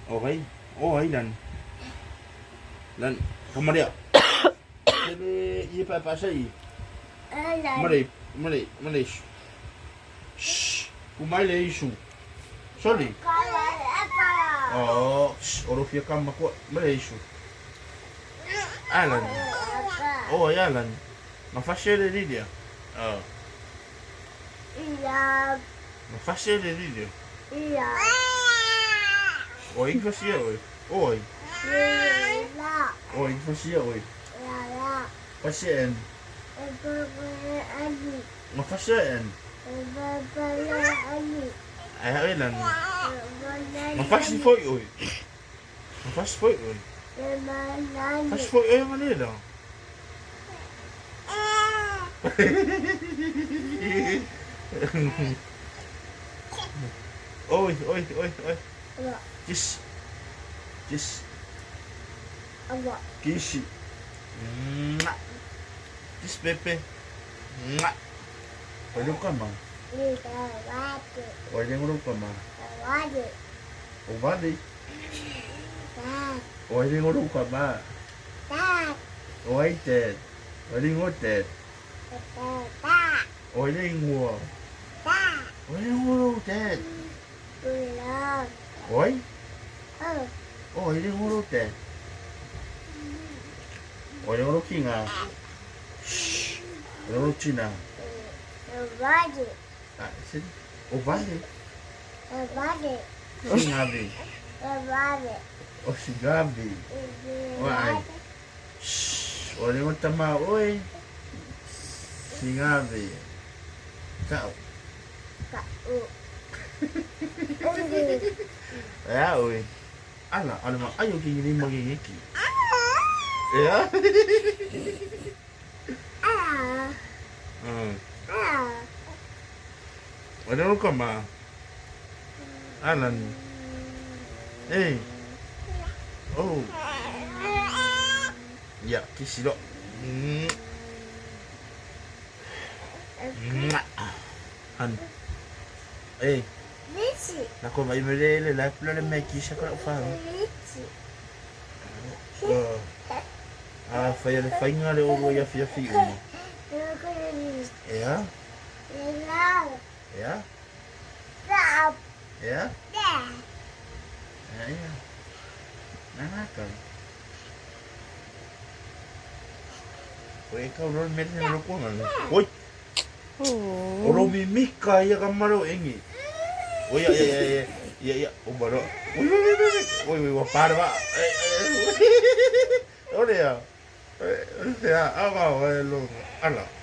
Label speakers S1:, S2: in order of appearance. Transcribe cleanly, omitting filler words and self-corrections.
S1: Okay. Okay lan kamaria ele ia para passar aí mare shh kumai le isu sorry oh oro fia kama ko mare isu Alan oh Alan mafashere dia oh
S2: iya
S1: mafashere dia
S2: iya
S1: oi fasia oi
S2: La.
S1: oi fasia oi
S2: La.
S1: pasien
S2: Ali.
S1: mafasien
S2: Ali.
S1: ay Alan mafasi foi oi mafasi foi oi faz foi oi maneira oi Kiss Kishi Kiss Pepe olha o cama olha o cama o vale olha o cama oi Ted olha o Ted olha o Ted oi olha o Ted olha o Kinga olha o China o vale Singabi o Singabi Wai olha o Tama oi Singabi Kau ya oi ala mak ayo kini magi iki ya ada lu kama Alan oh ya kisi dok han nako mai melele la plole meki shaka fa fai le fainga le o ya fia fi ya ya ya naka oi kau ron mete no ko ngan oi oro mimika ya kamaro engi oi ya o baro oi wa parva olha agora lo ala